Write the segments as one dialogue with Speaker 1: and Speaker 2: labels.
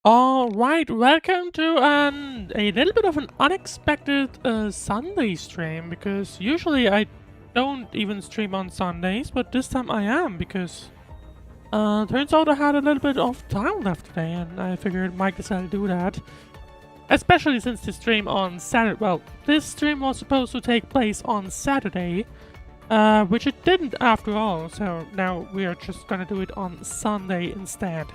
Speaker 1: Alright, welcome to a little bit of an unexpected Sunday stream, because usually I don't even stream on Sundays, but this time I am, because turns out I had a little bit of time left today, and I figured Mike decided to do that. Especially since the stream on Saturday, well, this stream was supposed to take place on Saturday, which it didn't after all, so now we are just gonna do it on Sunday instead.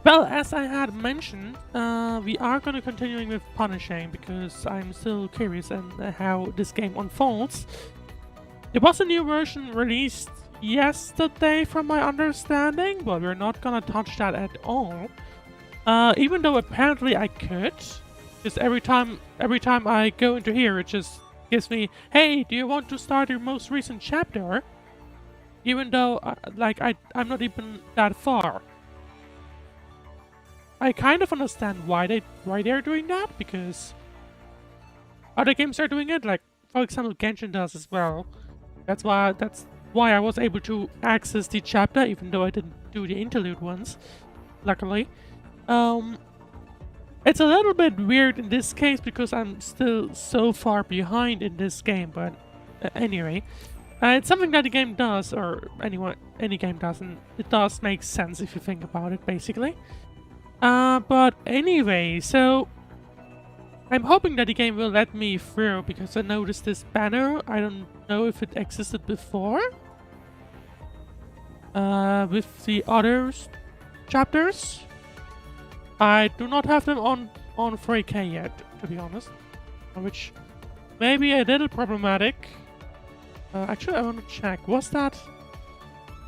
Speaker 1: Well, as I had mentioned, we are going to continuing with Punishing because I'm still curious and how this game unfolds. There was a new version released yesterday from my understanding, but we're not going to touch that at all. Even though apparently I could, just every time I go into here, it just gives me, hey, do you want to start your most recent chapter? Even though, I'm not even that far. I kind of understand why they're doing that, because other games are doing it, like for example Genshin does as well. That's why I was able to access the chapter, even though I didn't do the interlude ones, luckily. It's a little bit weird in this case because I'm still so far behind in this game, but anyway. It's something that the game does, or any game does, and it does make sense if you think about it, basically. But anyway, so I'm hoping that the game will let me through, because I noticed this banner. I don't know if it existed before. With the other chapters. I do not have them on 3K yet, to be honest. Which may be a little problematic. Actually, I want to check. Was that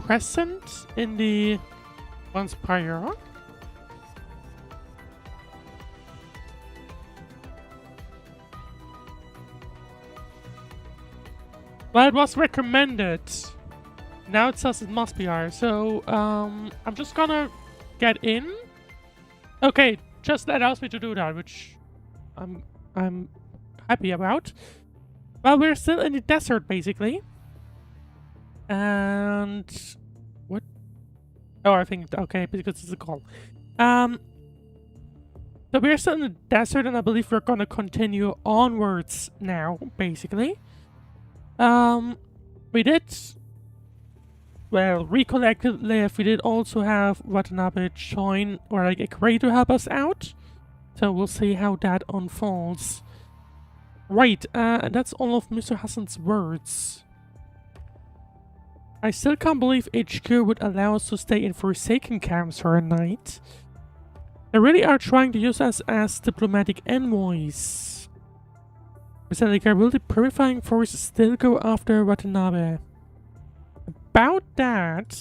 Speaker 1: present in the ones prior? Well, it was recommended. Now it says it must be ours. So, I'm just gonna get in. Okay, just allows me to do that, which I'm happy about. Well, we're still in the desert, basically. And what? Oh, I think okay, because it's a call. So we're still in the desert, and I believe we're gonna continue onwards now, basically. We did, well, recollected live. We did also have Watanabe join, or like agree to help us out. So we'll see how that unfolds. Right, and that's all of Mr. Hassan's words. I still can't believe HQ would allow us to stay in Forsaken camps for a night. They really are trying to use us as diplomatic envoys. Will the purifying force still go after Watanabe? About that...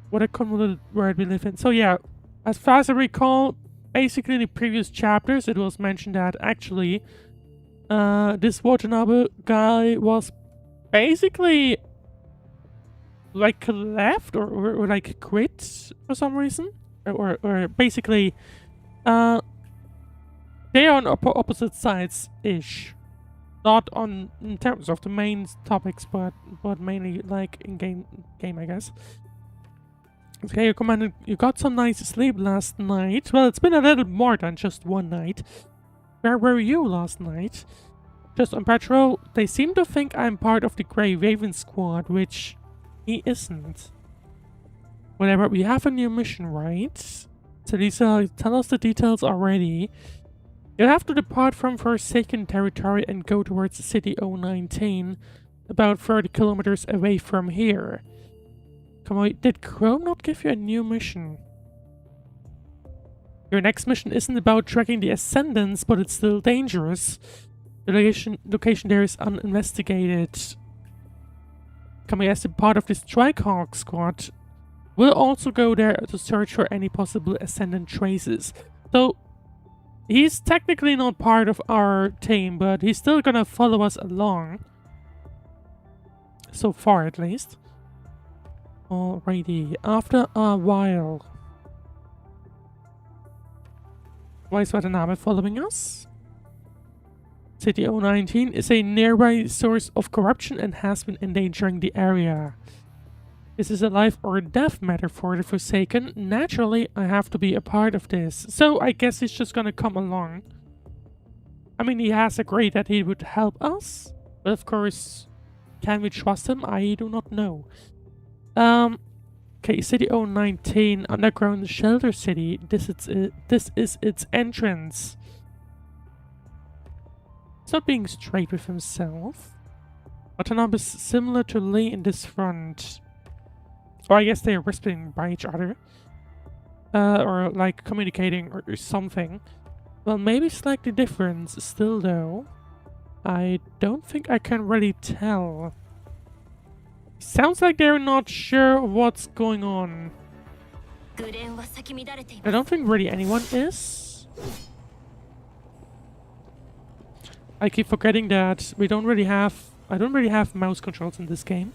Speaker 1: What a convoluted world we live in. So yeah, as far as I recall, basically in the previous chapters it was mentioned that actually this Watanabe guy was basically like left or like quit for some reason. Or basically they are on opposite sides-ish. Not on in terms of the main topics, but mainly like in game I guess. Okay, you commanded you got some nice sleep last night. Well, it's been a little more than just one night. Where were you last night? Just on patrol. They seem to think I'm part of the Grey Raven squad, which he isn't. Whatever, we have a new mission, right? So Lisa, tell us the details already. You'll have to depart from Forsaken territory and go towards the city 019, about 30 kilometers away from here. Come on, did Chrome not give you a new mission? Your next mission isn't about tracking the Ascendants, but it's still dangerous. The location there is uninvestigated. Come as a part of this Tricehawk squad. We'll also go there to search for any possible Ascendant traces. So, he's technically not part of our team, but he's still gonna follow us along. So far, at least. Alrighty, after a while. Why is Watanabe following us? City 019 is a nearby source of corruption and has been endangering the area. This is a life or death matter for the Forsaken. Naturally, I have to be a part of this. So I guess he's just gonna come along. I mean, he has agreed that he would help us. But of course, can we trust him? I do not know. Okay, City 019, underground shelter city. This is its entrance. He's not being straight with himself. Watanabe is similar to Lee in this front. Or I guess they are whispering by each other. Or like communicating or something. Well, maybe slightly different still though. I don't think I can really tell. Sounds like they're not sure what's going on. I don't think really anyone is. I keep forgetting that I don't really have mouse controls in this game.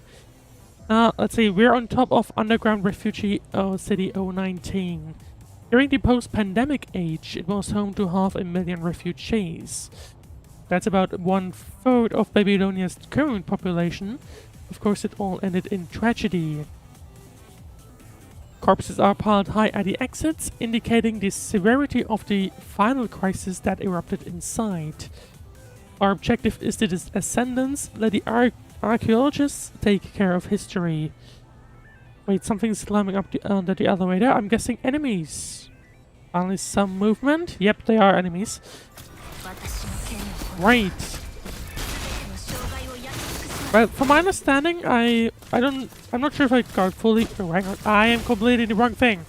Speaker 1: Let's see, we're on top of underground refugee city 019. During the post-pandemic age, it was home to 500,000 refugees. That's about 1/3 of Babylonia's current population. Of course, it all ended in tragedy. Corpses are piled high at the exits, indicating the severity of the final crisis that erupted inside. Our objective is the ascendance. Let the archaeologists take care of history. Wait, something's climbing up under the elevator. I'm guessing enemies. Finally, some movement. Yep, they are enemies. Right. Well, from my understanding, I'm not sure if I got fully. Oh, hang on. I am completely the wrong thing.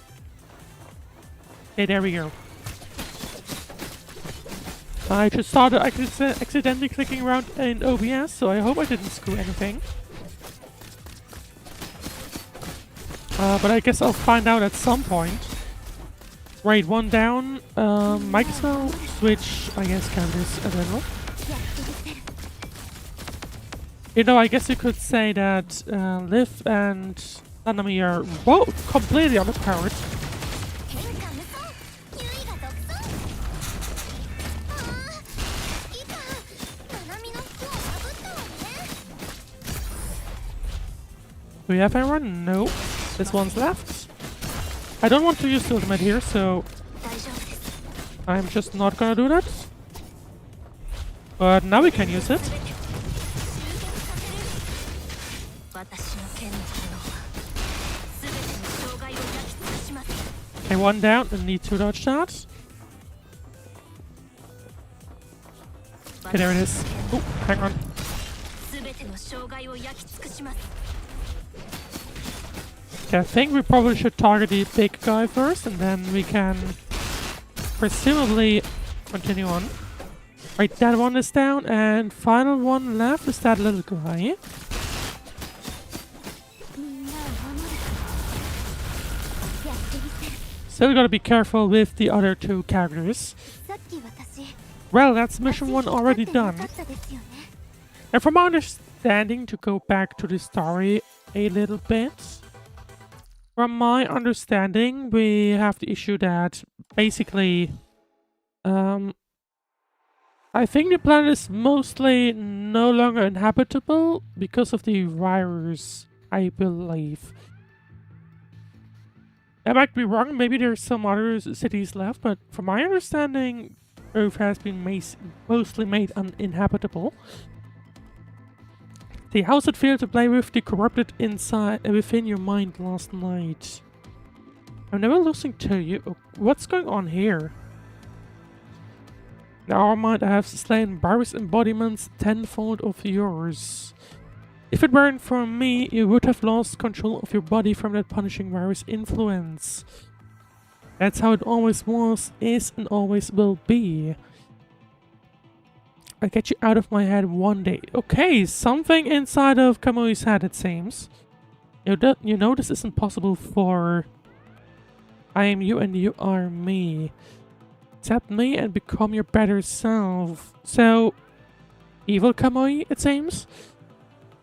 Speaker 1: Okay, there we go. I just started accidentally clicking around in OBS, so I hope I didn't screw anything. But I guess I'll find out at some point. Right, one down. Might as well switch, I guess, characters in general. You know, I guess you could say that Liv and Nanami are both completely underpowered. Do we have anyone? No. This one's left. I don't want to use the ultimate here, so I'm just not gonna do that. But now we can use it. Okay, one down and need to dodge that. Okay, there it is. Oh, hang on. Okay, I think we probably should target the big guy first, and then we can presumably continue on. Right, that one is down, and final one left is that little guy. Still gotta be careful with the other two characters. Well, that's mission 1 already done. And from my understanding, to go back to the story a little bit, from my understanding, we have the issue that basically, I think the planet is mostly no longer inhabitable because of the virus, I believe. I might be wrong, maybe there's some other cities left, but from my understanding, Earth has been mostly made uninhabitable. See, how's it feel to play with the corrupted inside within your mind last night? I'm never losing to you. Oh, what's going on here? In our mind, I have slain virus embodiments tenfold of yours. If it weren't for me, you would have lost control of your body from that punishing virus influence. That's how it always was, is, and always will be. I'll get you out of my head one day. Okay, something inside of Kamui's head, it seems. You know this isn't possible for... I am you and you are me. Accept me and become your better self. So, evil Kamui, it seems?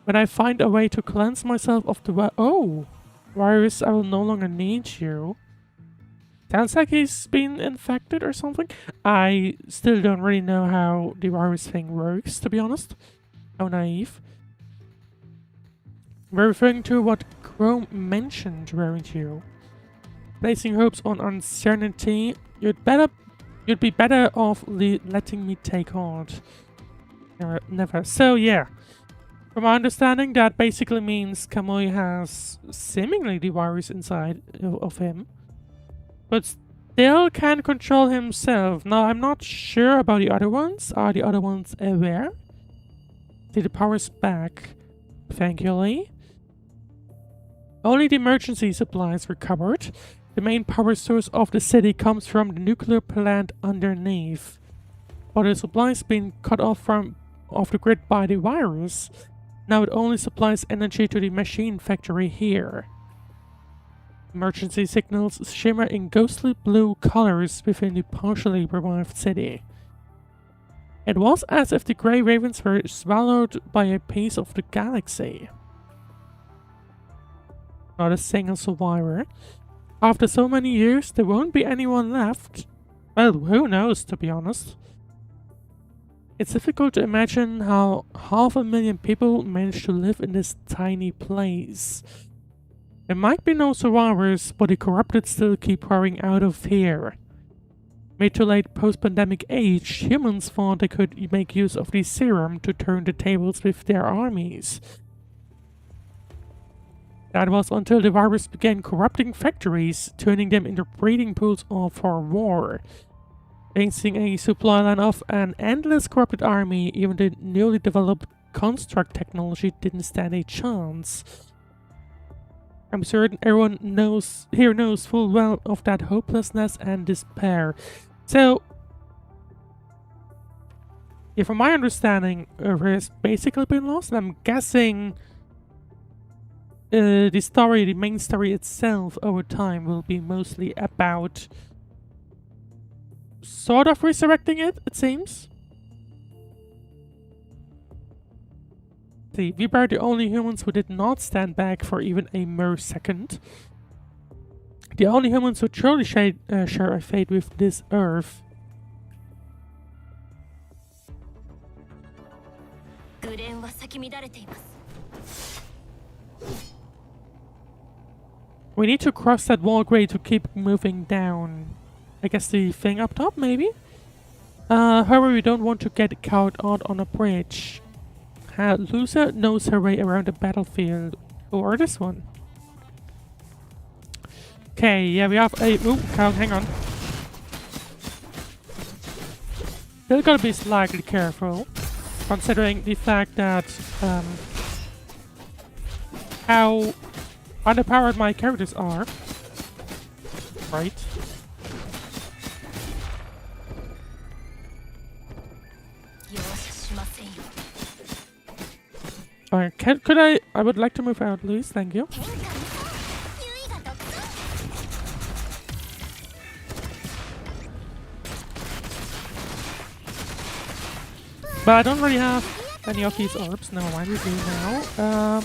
Speaker 1: When I find a way to cleanse myself of the... Oh! Virus, I will no longer need you. Sounds like he's been infected or something. I still don't really know how the virus thing works, to be honest. How naive. We're referring to what Chrome mentioned, weren't you? Placing hopes on uncertainty. You'd be better off letting me take heart. Never. So yeah. From my understanding, that basically means Kamui has seemingly the virus inside of him, but still can control himself. Now, I'm not sure about the other ones. Are the other ones aware? See, the power's back, thankfully. Only the emergency supplies recovered. The main power source of the city comes from the nuclear plant underneath, but the supplies been cut off the grid by the virus. Now it only supplies energy to the machine factory here. Emergency signals shimmer in ghostly blue colors within the partially revived city. It was as if the grey ravens were swallowed by a piece of the galaxy. Not a single survivor. After so many years, there won't be anyone left. Well, who knows, to be honest. It's difficult to imagine how 500,000 people managed to live in this tiny place. There might be no survivors, but the corrupted still keep pouring out of here. Mid to late post-pandemic age, humans thought they could make use of the serum to turn the tables with their armies. That was until the virus began corrupting factories, turning them into breeding pools for war. Basing a supply line of an endless corrupted army, even the newly developed construct technology didn't stand a chance. I'm certain everyone here knows full well of that hopelessness and despair. So, yeah, from my understanding, Earth has basically been lost, and I'm guessing the main story itself over time will be mostly about sort of resurrecting it seems. See, we were the only humans who did not stand back for even a mere second. The only humans who truly share a fate with this Earth. We need to cross that wall grade to keep moving down. I guess the thing up top, maybe? However, we don't want to get caught out on a bridge. Lusa knows her way around the battlefield. Or this one. Okay, yeah, we have a... Ooh, hang on. Still gotta be slightly careful, considering the fact that, how underpowered my characters are. Right? Could I would like to move out, please, thank you. But I don't really have any of these orbs. Never mind, we do now.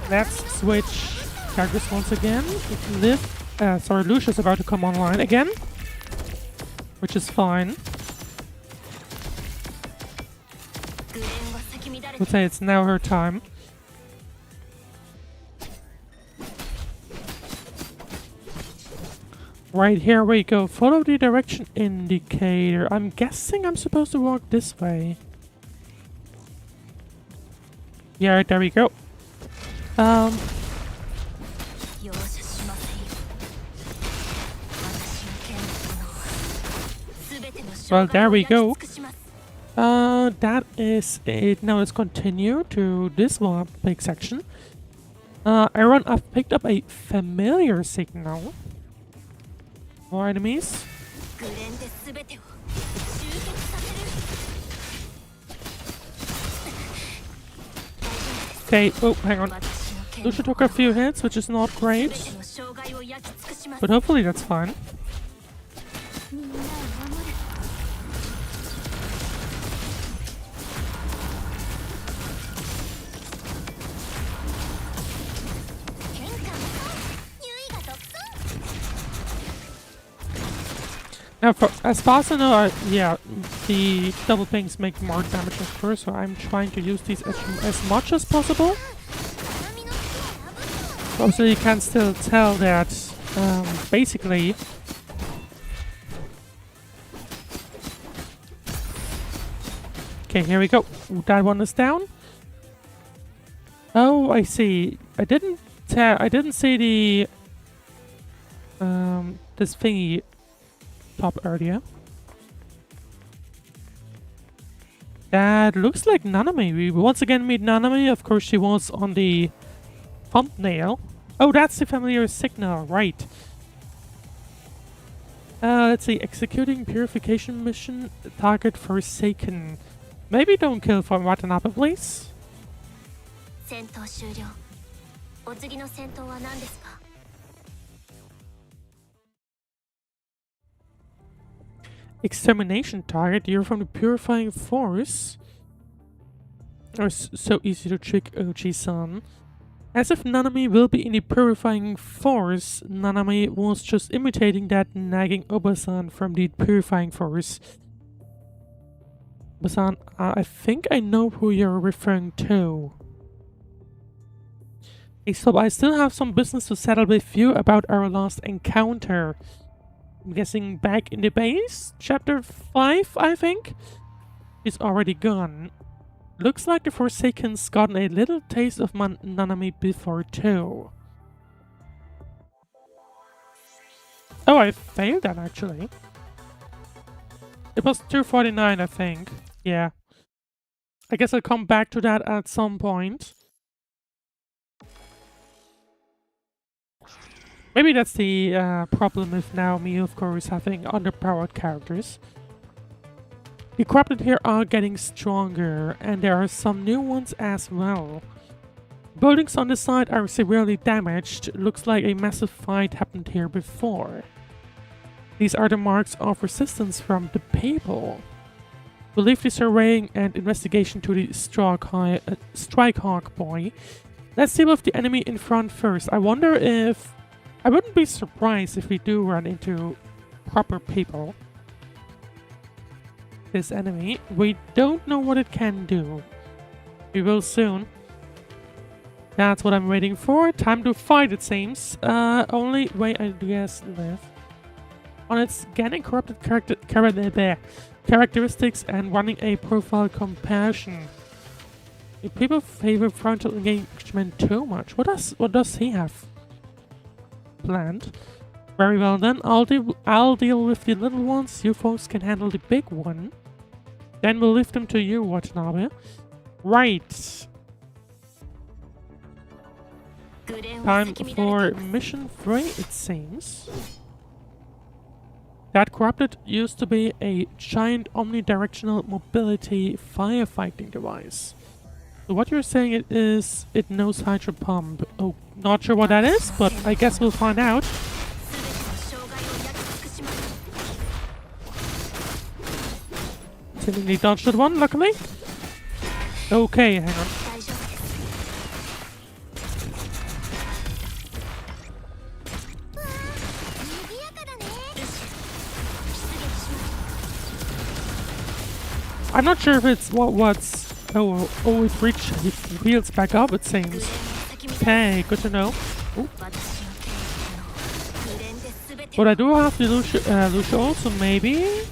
Speaker 1: Let's switch characters once again. Lucia's about to come online again, which is fine. Would say it's now her time. Right, here we go. Follow the direction indicator. I'm guessing I'm supposed to walk this way. Yeah, there we go. Well, there we go. That is it. Now let's continue to this one big section. Everyone, I've picked up a familiar signal. More enemies. Okay, oh, hang on. Lucia took a few hits, which is not great. But hopefully that's fine. Now, as far as I know, yeah, the double pings make more damage of course, so I'm trying to use these as much as possible. Obviously, you can still tell that, basically... Okay, here we go. That one is down. Oh, I see. I didn't see the this thingy top earlier. That looks like Nanami. We once again meet Nanami. Of course, she was on the thumbnail. Oh, that's the familiar signal, right? Let's see. Executing purification mission. Target Forsaken. Maybe don't kill for Watanabe, please. Extermination target. You're from the Purifying Force. Oh, so easy to trick Oji-san. As if Nanami will be in the Purifying Force, Nanami was just imitating that nagging Oba-san from the Purifying Force. Oba-san, I think I know who you're referring to. Hey, stop, I still have some business to settle with you about our last encounter. I'm guessing back in the base? Chapter 5, I think? Is already gone. Looks like the Forsaken's gotten a little taste of Nanami before too. Oh, I failed that actually. It was 249, I think. Yeah. I guess I'll come back to that at some point. Maybe that's the problem with Naomi, of course, having underpowered characters. The corrupted here are getting stronger, and there are some new ones as well. Buildings on the side are severely damaged. Looks like a massive fight happened here before. These are the marks of resistance from the people. We'll leave the surveying and investigation to the Strikehawk boy. Let's deal with the enemy in front first. I wonder if... I wouldn't be surprised if we do run into proper people. This enemy. We don't know what it can do. We will soon. That's what I'm waiting for. Time to fight, it seems. Only way I guess live. On its gaining corrupted characteristics and running a profile compassion. If people favor frontal engagement too much, what does he have planned? Very well then, I'll deal with the little ones. You folks can handle the big one. Then we'll lift them to you, Watanabe. Right. Time for mission 3, it seems. That corrupted used to be a giant omnidirectional mobility firefighting device. So what you're saying is it knows hydro pump. Oh, not sure what that is, but I guess we'll find out. Seemingly dodged that one, luckily. Okay, hang on. I'm not sure if it's what's... Oh, it wheels back up, it seems. Okay, good to know. Ooh. But I do have the Lucia also, maybe?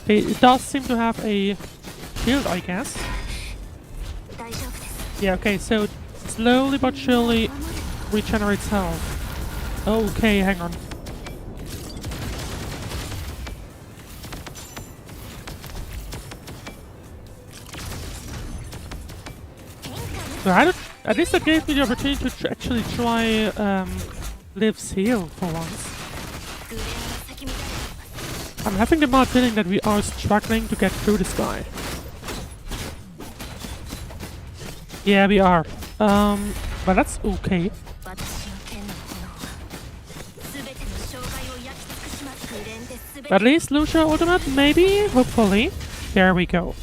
Speaker 1: Okay, it does seem to have a shield, I guess. Yeah, okay, so it slowly but surely regenerates health. Okay, hang on. So at least that gave me the opportunity to actually try Liv's heal for once. I'm having the mild feeling that we are struggling to get through this guy. Yeah, we are. But that's okay. At least Lucia ultimate, maybe? Hopefully. There we go.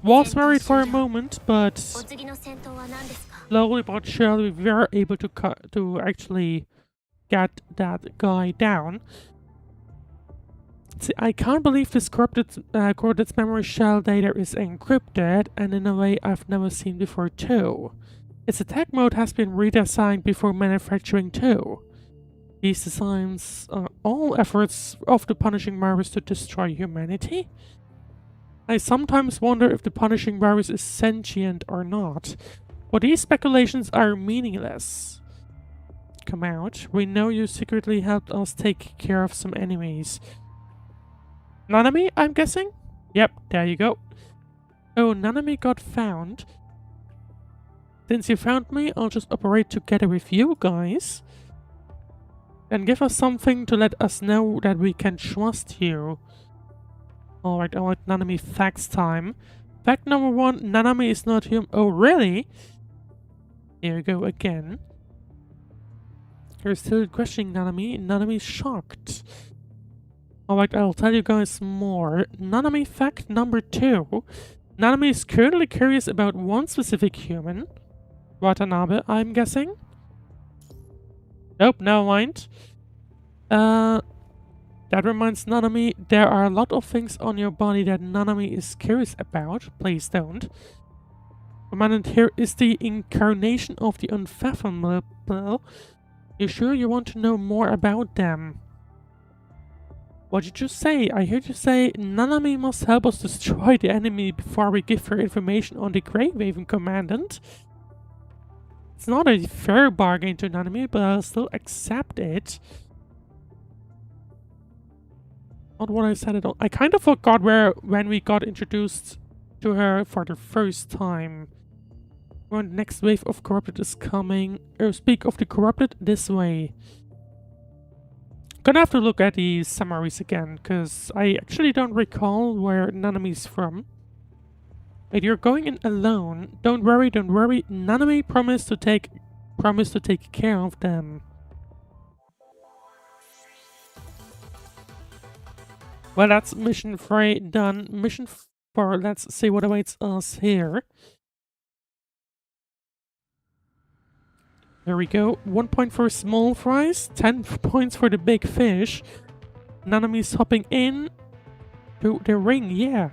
Speaker 1: Was worried for a moment, but slowly but surely we were able to actually get that guy down. See, I can't believe this corrupted memory shell data is encrypted, and in a way I've never seen before too. Its attack mode has been redesigned before manufacturing too. These designs are all efforts of the punishing virus to destroy humanity? I sometimes wonder if the punishing virus is sentient or not, but these speculations are meaningless. Come out. We know you secretly helped us take care of some enemies. Nanami, I'm guessing? Yep, there you go. Oh, Nanami got found. Since you found me, I'll just operate together with you guys. And give us something to let us know that we can trust you. Alright, Nanami facts time. Fact number 1, Nanami is not human. Oh, really? Here we go again. You're still questioning Nanami. Nanami's shocked. Alright, I'll tell you guys more. Nanami fact number 2. Nanami is currently curious about one specific human. Watanabe, I'm guessing? Nope, never mind. That reminds Nanami, there are a lot of things on your body that Nanami is curious about. Please don't. Commandant, here is the incarnation of the unfathomable. You sure you want to know more about them? What did you say? I heard you say Nanami must help us destroy the enemy before we give her information on the Grey Raven Commandant. It's not a fair bargain to Nanami, but I'll still accept it. Not what I said at all. I kind of forgot when we got introduced to her for the first time. When the next wave of corrupted is coming. Speak of the corrupted this way. Gonna have to look at the summaries again, because I actually don't recall where Nanami's from. But you're going in alone. Don't worry, don't worry. Nanami promised to take care of them. Well, that's mission 3 done. Mission 4, let's see what awaits us here. There we go. 1 point for small fries, 10 points for the big fish. Nanami's hopping in to the ring, yeah.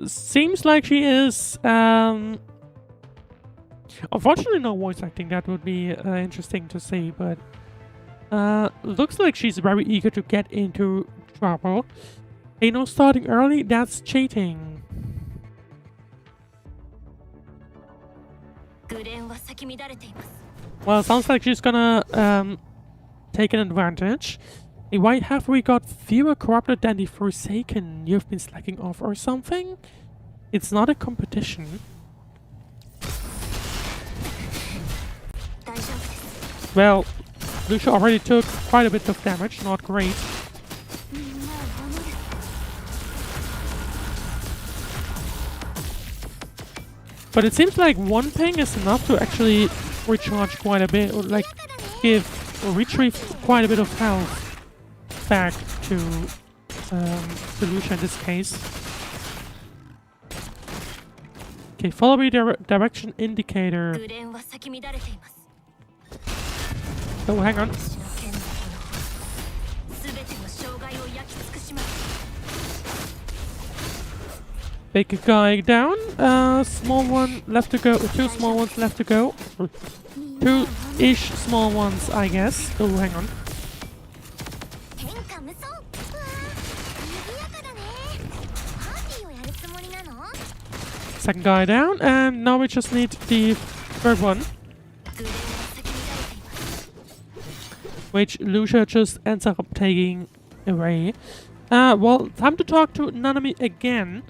Speaker 1: Seems like she is, unfortunately no voice acting, that would be interesting to see, but looks like she's very eager to get into trouble. Hey, no starting early, that's cheating. Well, sounds like she's gonna take an advantage. Hey, why have we got fewer corrupted than the Forsaken? You've been slacking off or something? It's not a competition. Well, Lucia already took quite a bit of damage, not great. But it seems like one ping is enough to actually recharge quite a bit, or like retrieve quite a bit of health back to Lucia in this case. Okay, follow me direction indicator. Oh, hang on. Big guy down. Small one left to go. 2 small ones left to go. 2-ish small ones, I guess. Oh, hang on. Second guy down, and now we just need the third one, which Lucia just ends up taking away. Well, time to talk to Nanami again.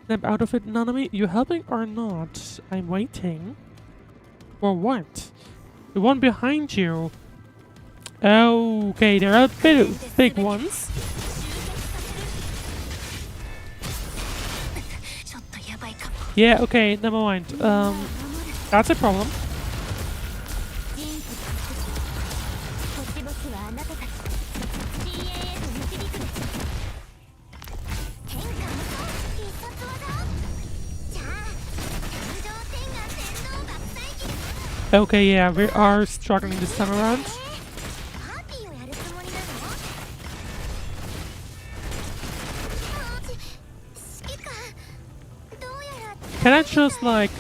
Speaker 1: Snap out of it, Nanami. You helping or not? I'm waiting. For what? The one behind you. Okay, there are big ones. Yeah, okay, never mind. That's a problem. Okay, yeah, we are struggling this time around. Can I just, like,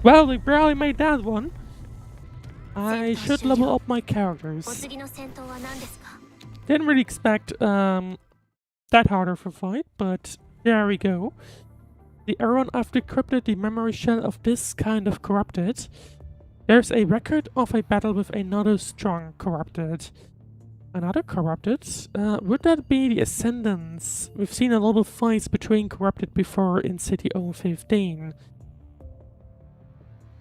Speaker 1: Well, we barely made that one. I should level up my characters. Didn't really expect that harder for fight, but there we go. The Aaron, I've decrypted the memory shell of this kind of corrupted. There's a record of a battle with another strong corrupted. Another corrupted? Would that be the Ascendants? We've seen a lot of fights between corrupted before in City 015.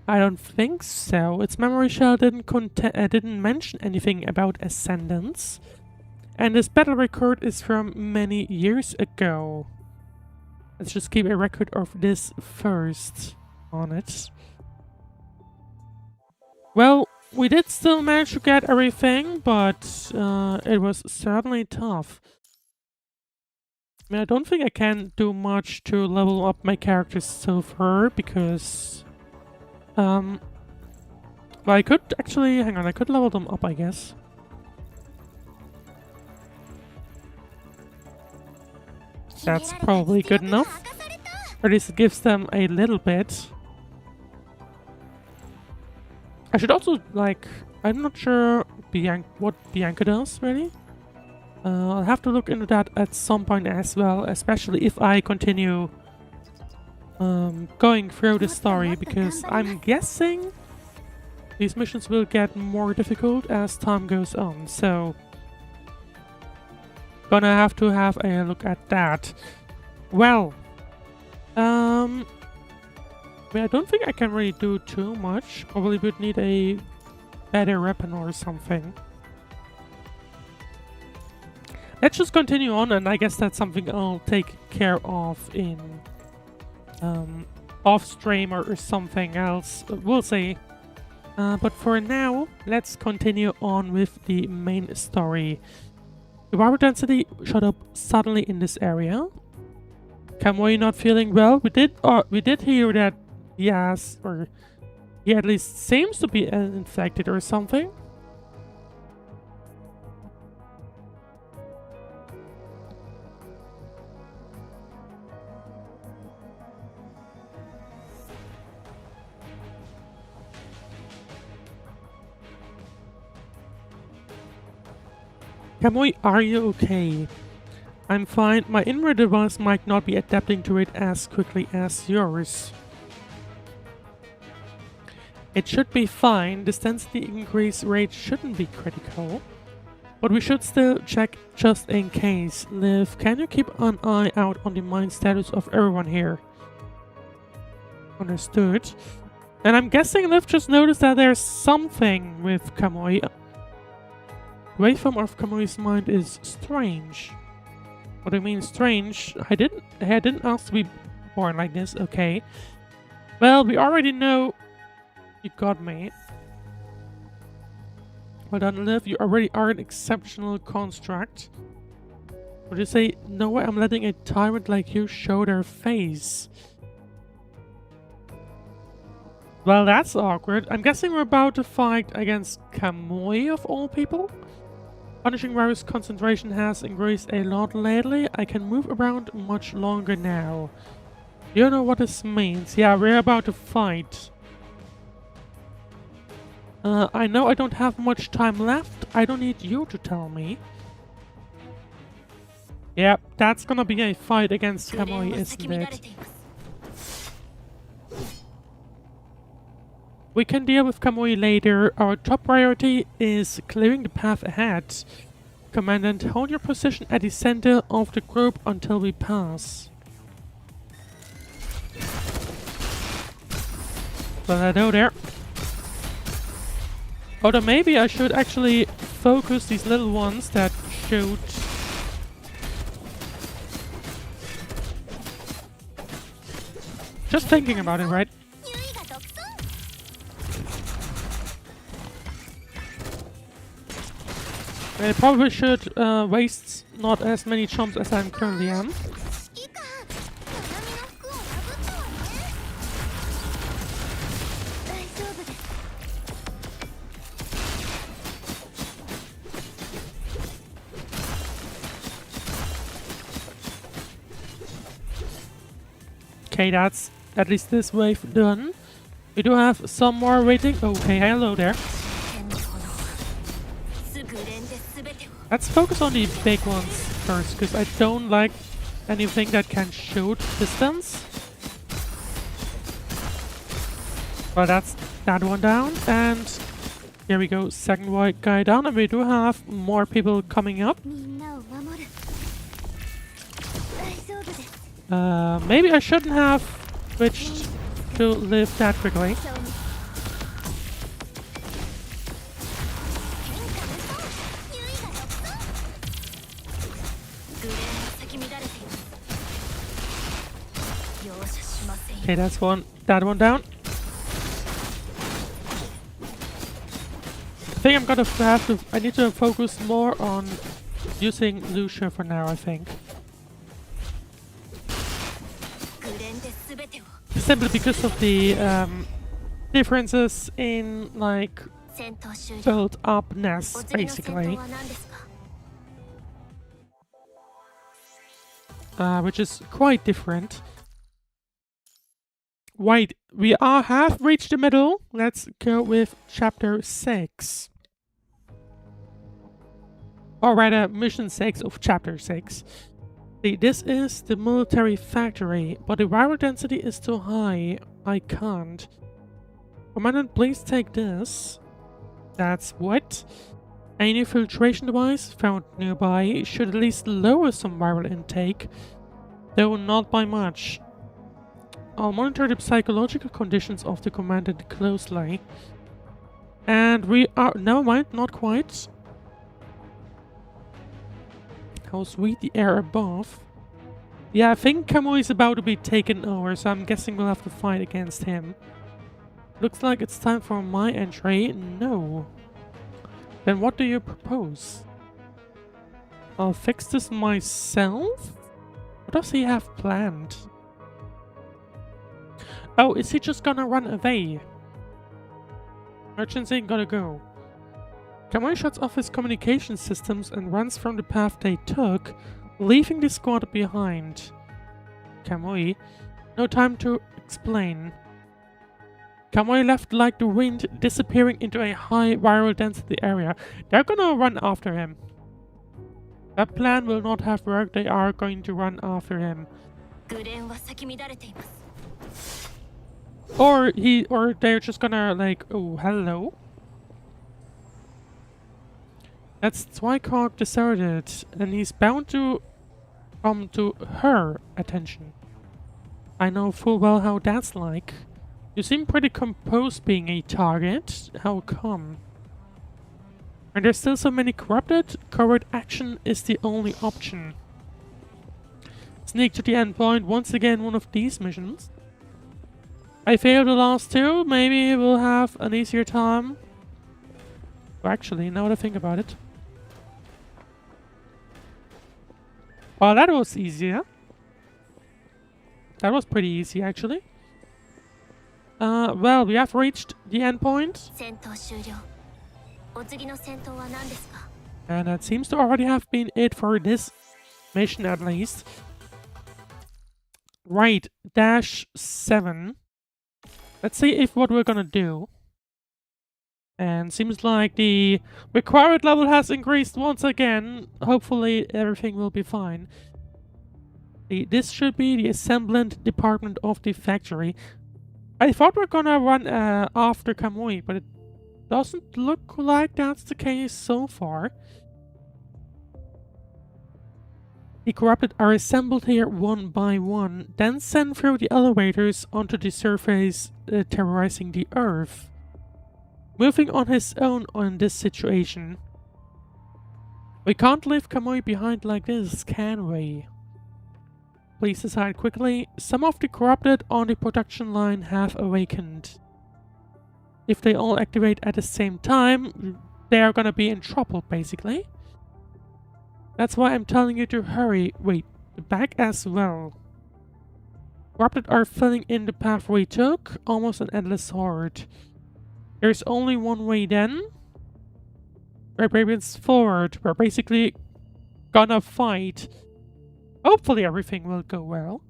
Speaker 1: I don't think so. Its memory shell didn't mention anything about Ascendants. And this battle record is from many years ago. Let's just keep a record of this first on it. Well, we did still manage to get everything, but it was certainly tough. I mean, I don't think I can do much to level up my characters so far, because... well, I could actually... hang on, I could level them up, I guess. That's probably good enough. Or at least it gives them a little bit. I should also, like... I'm not sure what Bianca does, really. I'll have to look into that at some point as well, especially if I continue going through the story, because I'm guessing these missions will get more difficult as time goes on, so... gonna have to have a look at that. Well, I mean, I don't think I can really do too much. Probably would need a better weapon or something. Let's just continue on, and I guess that's something I'll take care of in off stream or something else. We'll see. But for now, let's continue on with the main story. The water density shot up suddenly in this area. Kamui not feeling well. We did hear that he has, or he at least seems to be infected or something. Kamui, are you okay? I'm fine. My inward device might not be adapting to it as quickly as yours. It should be fine. This density increase rate shouldn't be critical. But we should still check just in case. Liv, can you keep an eye out on the mind status of everyone here? Understood. And I'm guessing Liv just noticed that there's something with Kamui. The waveform of Kamui's mind is strange. What do you mean strange? I didn't ask to be born like this, okay. Well, we already know you got me. Well done, Liv. You already are an exceptional construct. Would you say, no way I'm letting a tyrant like you show their face? Well, that's awkward. I'm guessing we're about to fight against Kamui of all people? Punishing virus concentration has increased a lot lately. I can move around much longer now. You know what this means? Yeah, we're about to fight. I know I don't have much time left. I don't need you to tell me. Yep, that's gonna be a fight against Kamui, isn't it? We can deal with Kamui later. Our top priority is clearing the path ahead. Commandant, hold your position at the center of the group until we pass. Well, hello there. Although maybe I should actually focus these little ones that shoot. Just thinking about it, right? I probably should waste not as many chumps as I currently am. Okay, that's at least this wave done. We do have some more waiting. Oh, hey, hello there. Let's focus on the big ones first, because I don't like anything that can shoot distance. Well, that's that one down, and here we go, second white guy down, and we do have more people coming up. Maybe I shouldn't have switched to live that quickly. Okay, that's that one down. I think I'm gonna I need to focus more on using Lucia for now, I think. Simply because of the differences in, like, build-upness, basically. Which is quite different. Wait, we have reached the middle. Let's go with chapter 6. Or rather, mission 6 of chapter 6. See, this is the military factory, but the viral density is too high. I can't. Commandant, please take this. That's what? Any filtration device found nearby should at least lower some viral intake, though not by much. I'll monitor the psychological conditions of the commandant closely. And we are... Never mind, not quite. How sweet the air above. Yeah, I think Kamui is about to be taken over, so I'm guessing we'll have to fight against him. Looks like it's time for my entry. No. Then what do you propose? I'll fix this myself? What does he have planned? Oh, is he just gonna run away? Merchants ain't gotta go. Kamui shuts off his communication systems and runs from the path they took, leaving the squad behind. Kamui, no time to explain. Kamui left like the wind, disappearing into a high viral density area. They're gonna run after him. That plan will not have worked. They are going to run after him. Or they're just gonna, like, oh, hello. That's Twycork deserted, and he's bound to come to her attention. I know full well how that's like. You seem pretty composed being a target. How come? And there's still so many corrupted? Covert action is the only option. Sneak to the endpoint, once again one of these missions. I failed the last two, maybe we'll have an easier time. Well, actually, now that I think about it. Well, that was easier. That was pretty easy, actually. Well, we have reached the endpoint. And that seems to already have been it for this mission, at least. Right, -7. Let's see if what we're gonna do. And seems like the required level has increased once again. Hopefully everything will be fine. This should be the assemblant department of the factory. I thought we're gonna run after Kamui, but it doesn't look like that's the case so far. The corrupted are assembled here one by one, then sent through the elevators onto the surface, terrorizing the Earth. Moving on his own on this situation. We can't leave Kamui behind like this, can we? Please decide quickly. Some of the corrupted on the production line have awakened. If they all activate at the same time, they are gonna be in trouble, basically. That's why I'm telling you to hurry. Wait, back as well. Corrupted are filling in the path we took, almost an endless horde. There's only one way then. Barbarians forward. We're basically gonna fight. Hopefully everything will go well.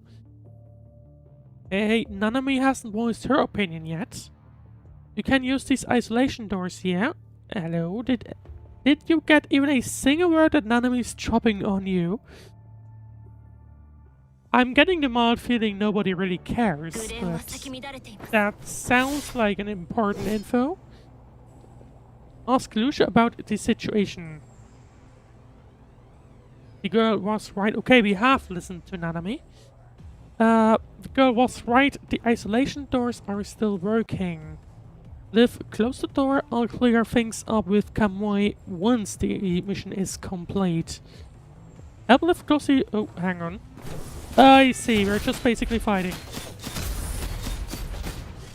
Speaker 1: Hey, Nanami hasn't voiced her opinion yet. You can use these isolation doors here. Hello, did you get even a single word that Nanami's chopping on you? I'm getting the mild feeling nobody really cares, but that sounds like an important info. Ask Lucia about the situation. The girl was right. Okay, we have listened to Nanami. The girl was right. The isolation doors are still working. Liv, close the door. I'll clear things up with Kamui once the mission is complete. Help Liv close the... Oh, hang on. I see, we're just basically fighting.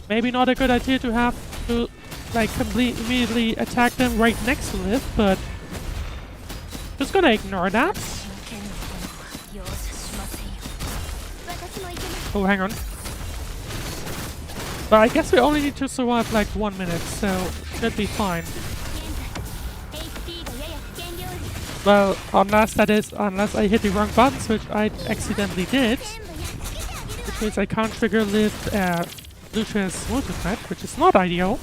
Speaker 1: Maybe not a good idea to have to, like, immediately attack them right next to Liv, but... just gonna ignore that. Oh, hang on. But I guess we only need to survive like 1 minute, so should be fine. Well, unless I hit the wrong buttons, which I accidentally did. Which means I can't trigger Lucia's multi-threat, which is not ideal.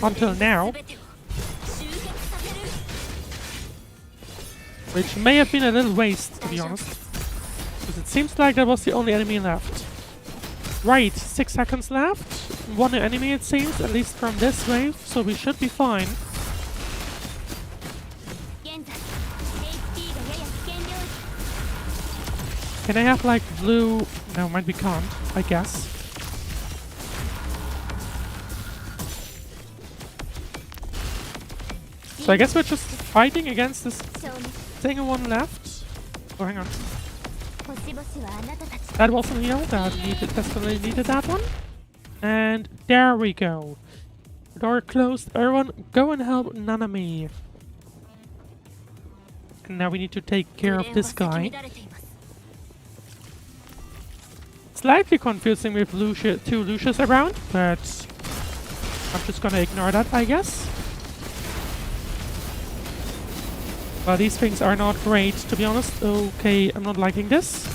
Speaker 1: Until now. Which may have been a little waste, to be honest. Because it seems like that was the only enemy left. Right, 6 seconds left. 1 enemy it seems, at least from this wave, so we should be fine. Can I have like blue... No, might we can't, I guess. So I guess we're just fighting against this single one left. Oh, hang on. That wasn't heal. Desperately needed that one. And there we go. Door closed. Everyone, go and help Nanami. And now we need to take care of this guy. Slightly confusing with two Lucias around, but I'm just gonna ignore that, I guess. Well, these things are not great, to be honest. Okay, I'm not liking this.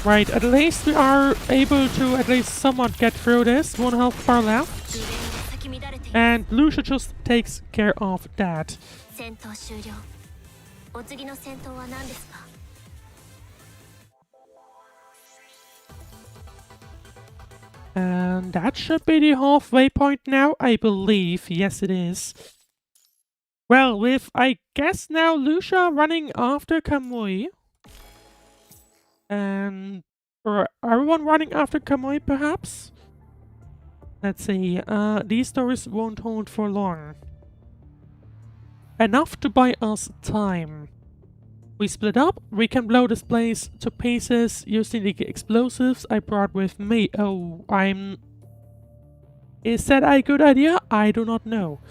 Speaker 1: Right, at least we are able to at least somewhat get through this. 1 health bar left. And Lucia just takes care of that. And that should be the halfway point now, I believe. Yes, it is. Well, with, I guess now Lucia running after Kamui. And... or everyone running after Kamui, perhaps? Let's see. These doors won't hold for long. Enough to buy us time. We split up. We can blow this place to pieces using the explosives I brought with me. Oh, Is that a good idea? I do not know.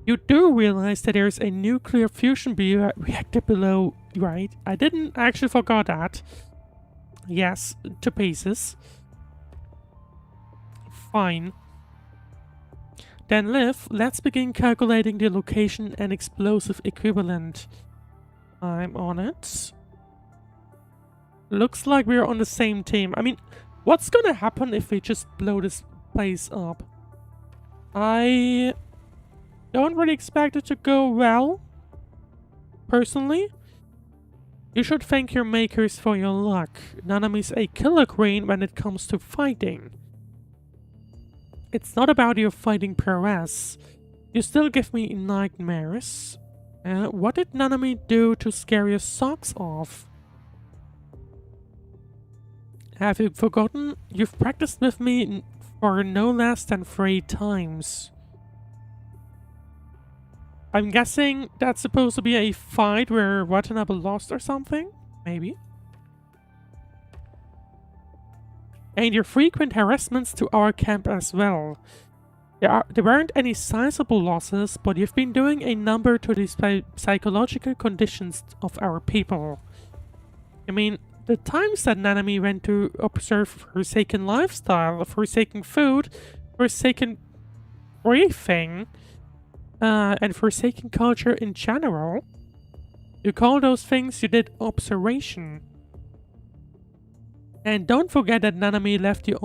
Speaker 1: You do realize that there's a nuclear fusion reactor below, right? I didn't actually forget that. Yes, to pieces. Fine. Then Liv, let's begin calculating the location and explosive equivalent. I'm on it. Looks like we're on the same team. I mean, what's gonna happen if we just blow this place up? I don't really expect it to go well, personally. You should thank your makers for your luck. Nanami's a killer queen when it comes to fighting. It's not about your fighting prowess. You still give me nightmares. What did Nanami do to scare your socks off? Have you forgotten? You've practiced with me for no less than 3 times. I'm guessing that's supposed to be a fight where Watanabe lost or something? Maybe. And your frequent harassments to our camp as well. There weren't any sizable losses, but you've been doing a number to the psychological conditions of our people. I mean, the times that Nanami went to observe Forsaken lifestyle, Forsaken food, Forsaken everything, and forsaking culture in general. You call those things you did observation. And don't forget that Nanami left you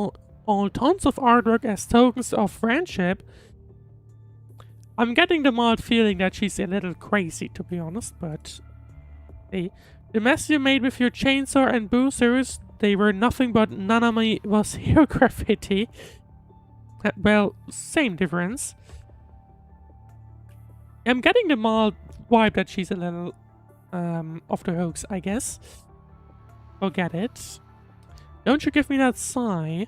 Speaker 1: all tons of artwork as tokens of friendship. I'm getting the mild feeling that she's a little crazy, to be honest, but... Hey, the mess you made with your chainsaw and boosters, they were nothing but Nanami was here graffiti. Well, same difference. I'm getting the mild vibe that she's a little off the hooks, I guess. Forget it. Don't you give me that sigh.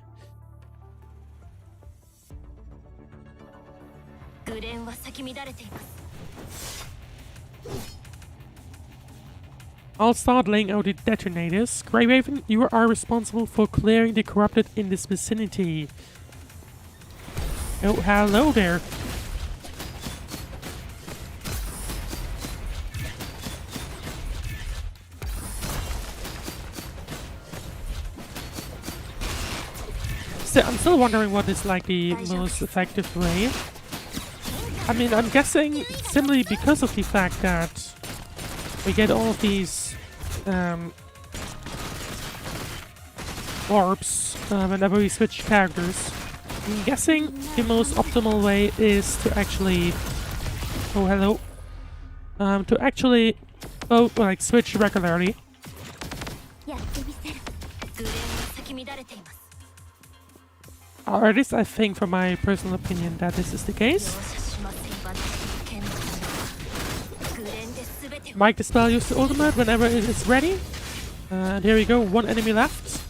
Speaker 1: I'll start laying out the detonators. Grey Raven, you are responsible for clearing the corrupted in this vicinity. Oh, hello there. I'm still wondering what is like the most effective way. I mean, I'm guessing simply because of the fact that we get all of these orbs whenever we switch characters. I'm guessing the most optimal way is to actually... Oh, hello. To actually like switch regularly. Or at least I think, from my personal opinion, that this is the case. Mike Dispel use the ultimate whenever it is ready. And here we go, one enemy left.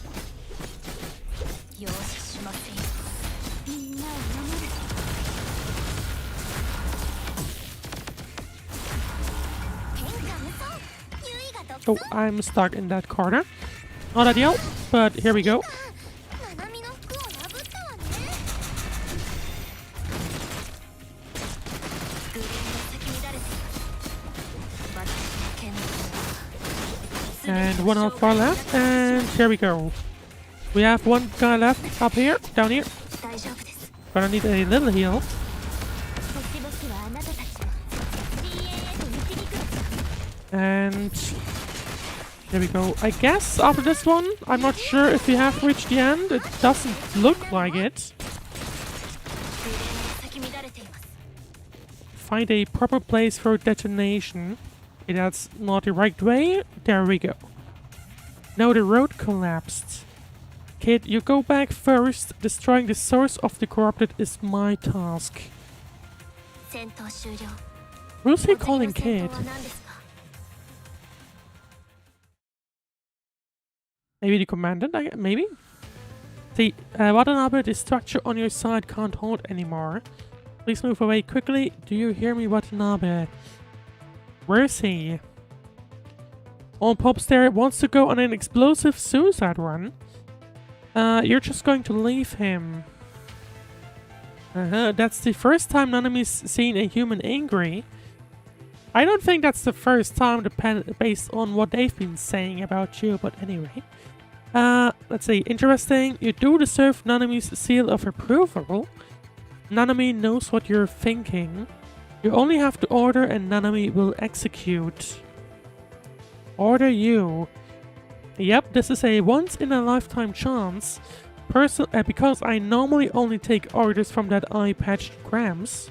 Speaker 1: Oh, I'm stuck in that corner. Not ideal, but here we go. And one out far left, and here we go. We have one guy left up here, down here. But I need a little heal. And there we go. I guess after this one, I'm not sure if we have reached the end. It doesn't look like it. Find a proper place for detonation. Okay, that's not the right way. There we go. Now the road collapsed. Kid, you go back first. Destroying the source of the corrupted is my task. Who's he calling Kid? Maybe the commandant? Maybe? See, Watanabe, the structure on your side can't hold anymore. Please move away quickly. Do you hear me, Watanabe? Where is he? Old Pops there wants to go on an explosive suicide run. You're just going to leave him. That's the first time Nanami's seen a human angry. I don't think that's the first time, based on what they've been saying about you, but anyway. Let's see. Interesting. You do deserve Nanami's seal of approval. Nanami knows what you're thinking. You only have to order and Nanami will execute. Order you. Yep, this is a once-in-a-lifetime chance. Because I normally only take orders from that eye-patched Grams.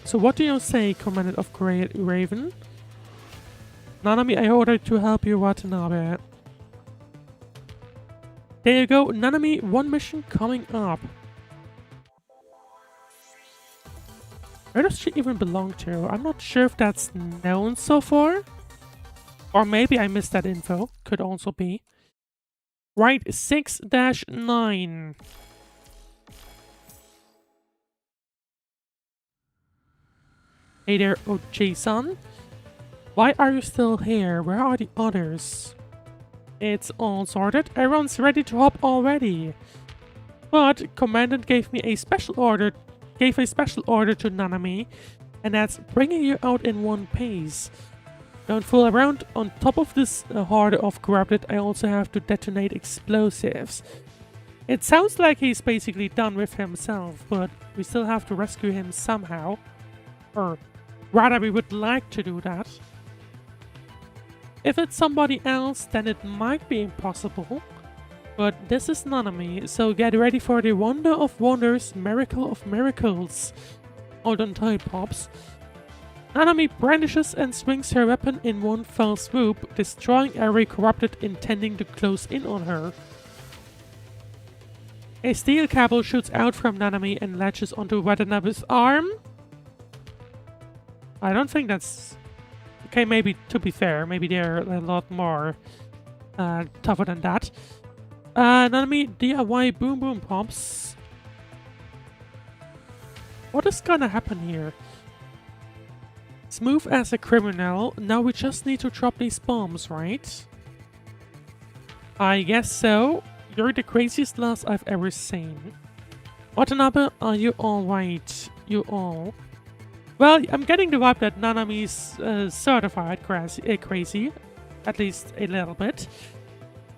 Speaker 1: So what do you say, Commandant of Grey Raven? Nanami, I ordered to help you, Watanabe. There you go, Nanami, one mission coming up. Where does she even belong to? I'm not sure if that's known so far. Or maybe I missed that info. Could also be. Right, 6-9. Hey there, OJ-san. Why are you still here? Where are the others? It's all sorted. Everyone's ready to hop already. But Commandant gave a special order to Nanami, and that's bringing you out in one piece. Don't fool around. On top of this horde of corrupted, I also have to detonate explosives. It sounds like he's basically done with himself, but we still have to rescue him somehow. Or rather, we would like to do that. If it's somebody else, then it might be impossible. But this is Nanami, so get ready for the wonder of wonders, miracle of miracles. Hold on tight, Pops. Nanami brandishes and swings her weapon in one fell swoop, destroying every corrupted intending to close in on her. A steel cable shoots out from Nanami and latches onto Watanabe's arm. I don't think that's... Okay, maybe, to be fair, maybe they're a lot more tougher than that. Nanami DIY Boom Boom Pops. What is gonna happen here? Smooth as a criminal. Now we just need to drop these bombs, right? I guess so. You're the craziest lass I've ever seen. Watanabe, are you alright? You all? Well, I'm getting the vibe that Nanami's certified crazy. At least a little bit.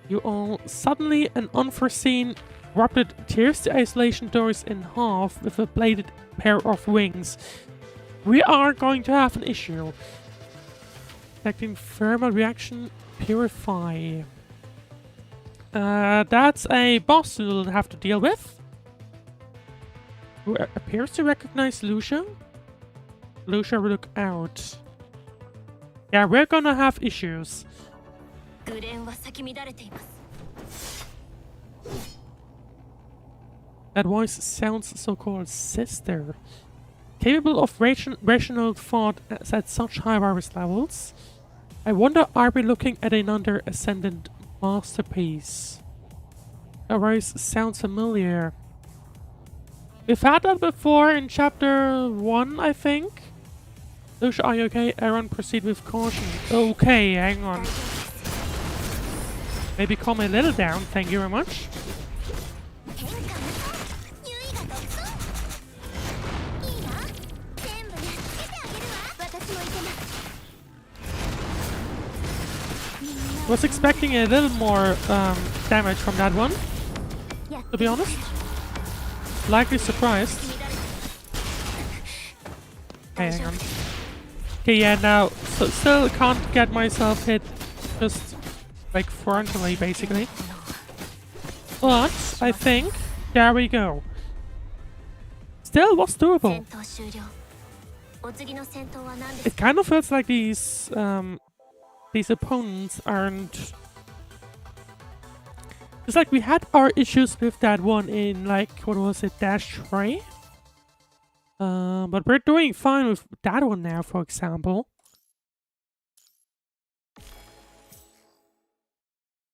Speaker 1: You all. Suddenly, an unforeseen erupted tears the isolation doors in half with a bladed pair of wings. We are going to have an issue. Detecting thermal reaction. Purify. That's a boss we'll have to deal with. Who appears to recognize Lucia. Lucia, look out. Yeah, we're gonna have issues. That voice sounds so-called sister. Capable of rational thought at such high virus levels. I wonder, are we looking at another ascendant masterpiece? That voice sounds familiar. We've had that before in chapter 1, I think. Lucia, are you okay? Aaron, proceed with caution. Okay, hang on. Maybe calm a little down, thank you very much. Was expecting a little more damage from that one, to be honest. Likely surprised. Okay, hang on. Okay, yeah, now, so still can't get myself hit just like frontally, basically. But I think there we go. Still was doable. It kind of feels like these opponents aren't... It's like we had our issues with that one in, like, what was it, Dash 3? But we're doing fine with that one now, for example.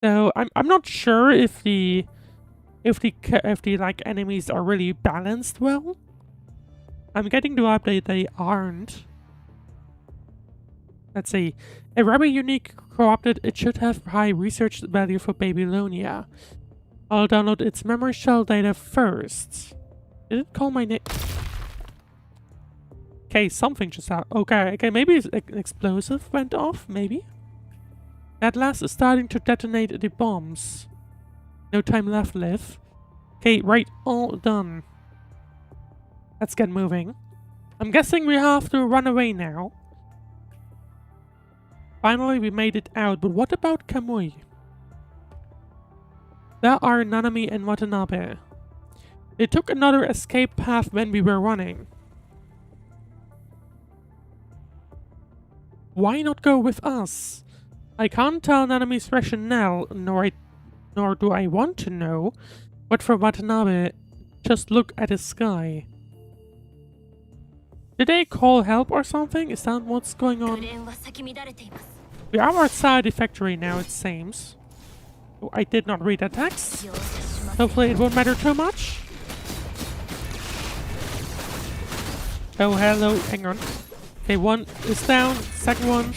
Speaker 1: So I'm not sure if the like enemies are really balanced well. I'm getting the vibe that they aren't. Let's see. A very unique corrupted, it should have high research value for Babylonia. I'll download its memory shell data first. Did it call my name? Okay, something just happened. Okay, maybe an explosive went off, maybe? At last is starting to detonate the bombs. No time left, Liv. Okay, right, all done. Let's get moving. I'm guessing we have to run away now. Finally, we made it out, but what about Kamui? There are Nanami and Watanabe. They took another escape path when we were running. Why not go with us? I can't tell Nanami's rationale, nor do I want to know, but for Watanabe, just look at the sky. Did they call help or something? Is that what's going on? We are outside the factory now, it seems. Oh, I did not read that text. Hopefully it won't matter too much. Oh, hello, hang on. Okay, one is down, second one.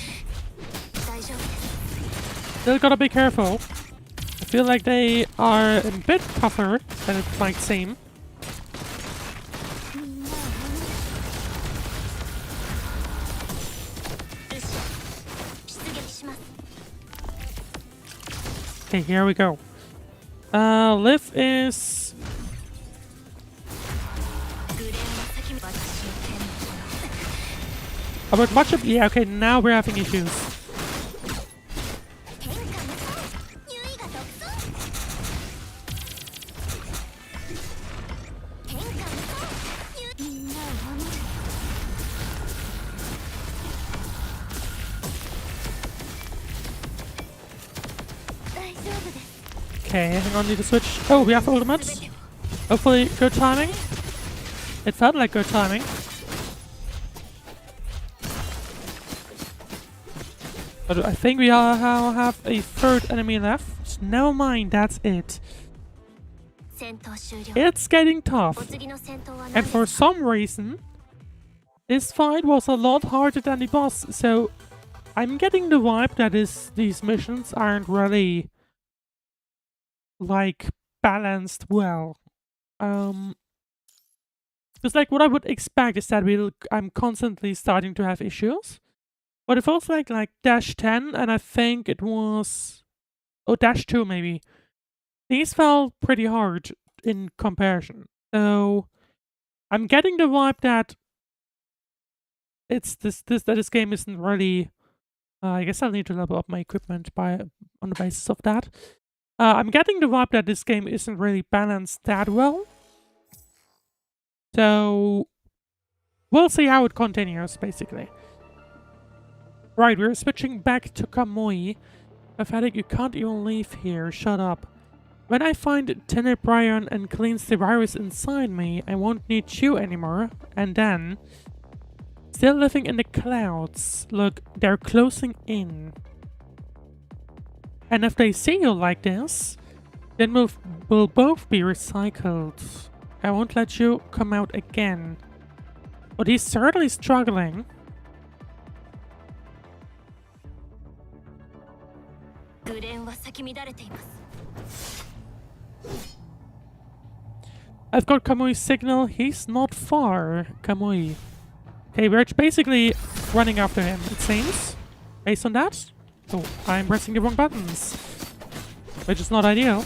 Speaker 1: Still gotta be careful. I feel like they are a bit tougher than it might seem. Okay, here we go. Liv is... About much of... Yeah, okay, now we're having issues. Okay, hang on, need to switch. Oh, we have ultimates. Hopefully, good timing. It felt like good timing. But I think we have a third enemy left. So never mind, that's it. It's getting tough. And for some reason, this fight was a lot harder than the boss. So I'm getting the vibe that these missions aren't really like balanced well. Because like what I would expect is that I'm constantly starting to have issues. But it feels like dash 10 and I think it was dash 2 maybe. These felt pretty hard in comparison. So I'm getting the vibe that it's this game isn't really I guess I'll need to level up my equipment on the basis of that. I'm getting the vibe that this game isn't really balanced that well. So we'll see how it continues, basically. Right, we're switching back to Kamui. Pathetic, you can't even leave here. Shut up. When I find Tenebrion and cleans the virus inside me, I won't need you anymore. And then... Still living in the clouds. Look, they're closing in. And if they see you like this, then we'll both be recycled. I won't let you come out again. But he's certainly struggling. I've got Kamui's signal. He's not far. Kamui. Okay, we're basically running after him, it seems. Based on that. Oh, I'm pressing the wrong buttons. Which is not ideal.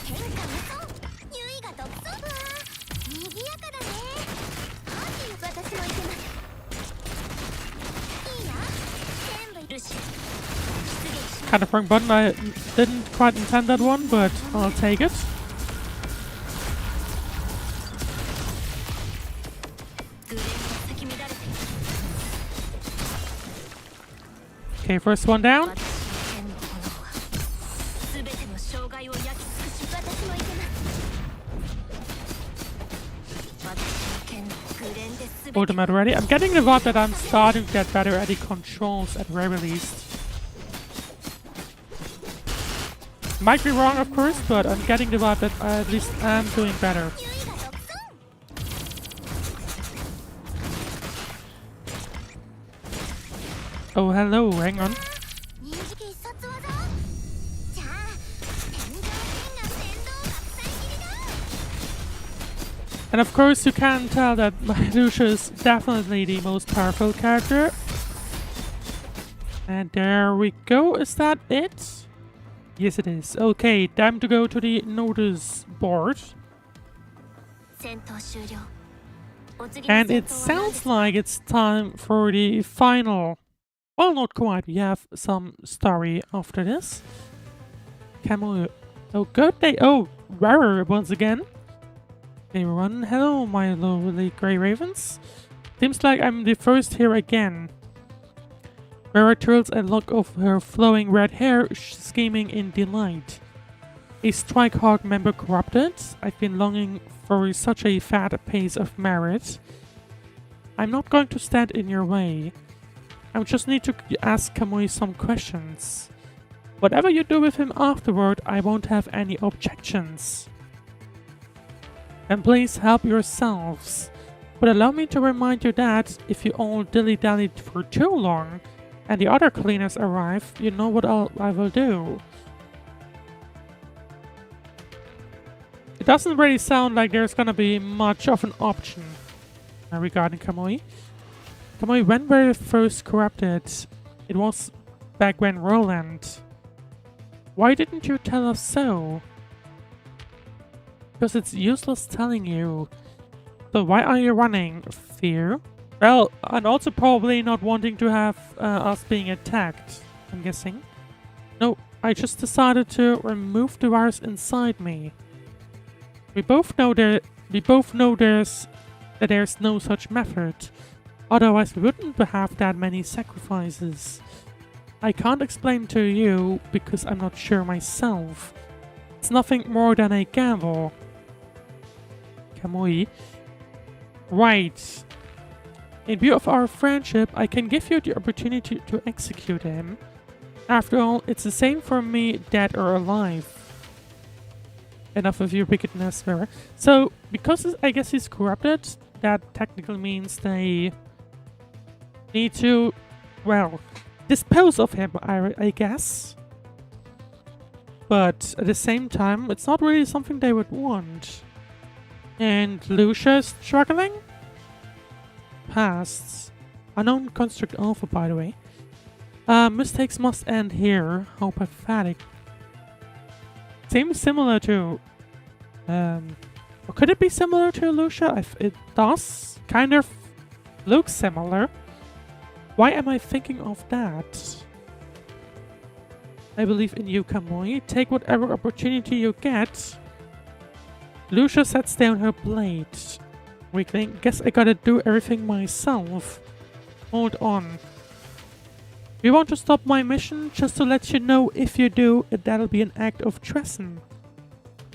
Speaker 1: Kind of wrong button. I didn't quite intend that one, but I'll take it. Okay, first one down. Ultimate ready. I'm getting the vibe that I'm starting to get better at the controls at very least. Might be wrong, of course, but I'm getting the vibe that I at least am doing better. Oh, hello, hang on. And of course you can tell that Lucia is definitely the most powerful character. And there we go, is that it? Yes it is. Okay, time to go to the notice board. And it sounds like it's time for the final... Well, not quite, we have some story after this. Kamui. Oh, good day. Oh, Rare once again. Hey everyone, hello my lovely grey ravens. Seems like I'm the first here again. Rara twirls a lock of her flowing red hair, scheming in delight. A Strike Hawk member corrupted? I've been longing for such a fat pace of merit. I'm not going to stand in your way. I just need to ask Kamui some questions. Whatever you do with him afterward, I won't have any objections. And please help yourselves. But allow me to remind you that if you all dilly-dallied for too long and the other cleaners arrive, you know what I will do. It doesn't really sound like there's gonna be much of an option regarding Kamui. Kamui, when were you first corrupted? It was back when Roland. Why didn't you tell us so? Because it's useless telling you. So why are you running? Fear? Well, and also probably not wanting to have us being attacked, I'm guessing. No, I just decided to remove the virus inside me. We both know that there's no such method. Otherwise we wouldn't have that many sacrifices. I can't explain to you because I'm not sure myself. It's nothing more than a gamble. Kamui. Right. In view of our friendship, I can give you the opportunity to execute him. After all, it's the same for me, dead or alive. Enough of your wickedness, Vera. So, because I guess he's corrupted, that technically means they need to, well, dispose of him, I guess. But at the same time, it's not really something they would want. And Lucia's struggling? Pasts. Unknown construct alpha, by the way. Mistakes must end here. How pathetic. Seems similar to... or could it be similar to Lucia? It does. Kind of looks similar. Why am I thinking of that? I believe in you, Kamui. Take whatever opportunity you get. Lucia sets down her blade. Weakling, guess I gotta do everything myself. Hold on. You want to stop my mission? Just to let you know, if you do, that'll be an act of treason.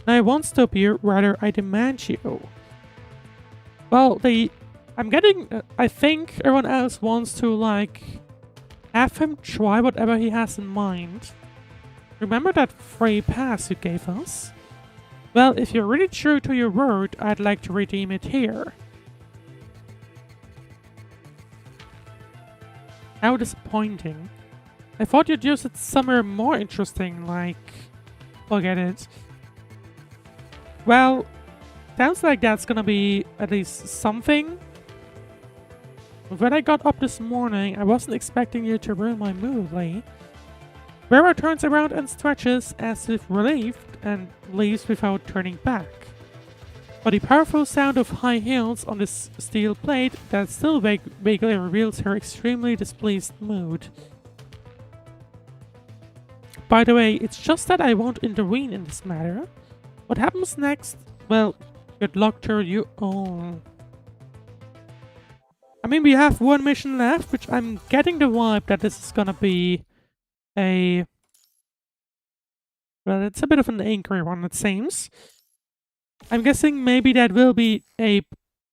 Speaker 1: I won't stop you, rather I demand you. Well, I'm getting... I think everyone else wants to, like... have him try whatever he has in mind. Remember that free pass you gave us? Well, if you're really true to your word, I'd like to redeem it here. How disappointing. I thought you'd use it somewhere more interesting, like... Forget it. Well, sounds like that's gonna be at least something. When I got up this morning, I wasn't expecting you to ruin my mood, Lee. Vera turns around and stretches as if relieved and leaves without turning back. But the powerful sound of high heels on this steel plate that still vaguely reveals her extremely displeased mood. By the way, it's just that I won't intervene in this matter. What happens next? Well, good luck to you all. I mean, we have one mission left, which I'm getting the vibe that this is gonna be a... Well, it's a bit of an angry one, it seems. I'm guessing maybe that will be a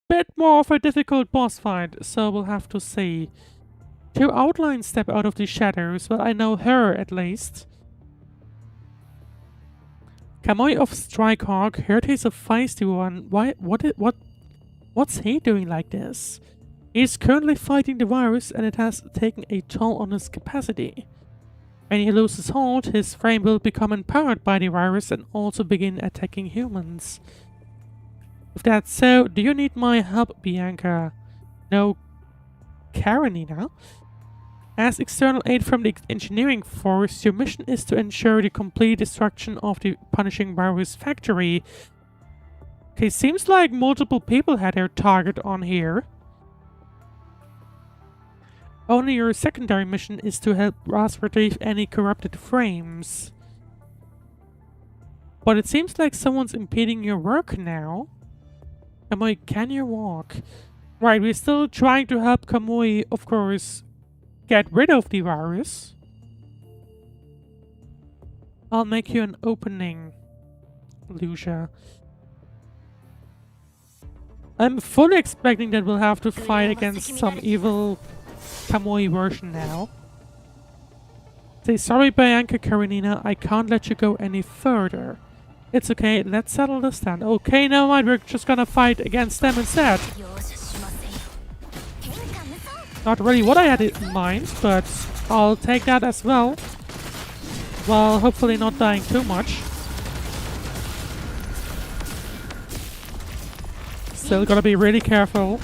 Speaker 1: bit more of a difficult boss fight, so we'll have to see. Two outlines step out of the shadows. Well, I know her, at least. Kamui of Strikehawk, heard he's a feisty one. What's he doing like this? He's currently fighting the virus and it has taken a toll on his capacity. When he loses hold, his frame will become empowered by the virus and also begin attacking humans. If that's so, do you need my help, Bianca? No, Karenina? As external aid from the engineering force, your mission is to ensure the complete destruction of the punishing virus factory. Okay, seems like multiple people had their target on here. Only your secondary mission is to help Ross retrieve any corrupted frames. But it seems like someone's impeding your work now. Kamui, can you walk? Right, we're still trying to help Kamui, of course, get rid of the virus. I'll make you an opening, Lucia. I'm fully expecting that we'll have to fight against some evil Kamui version now. Say sorry, Bianca Karenina, I can't let you go any further. It's okay, let's settle this then. Okay, never mind, we're just gonna fight against them instead. Not really what I had in mind, but I'll take that as well. While hopefully not dying too much. Still gotta be really careful.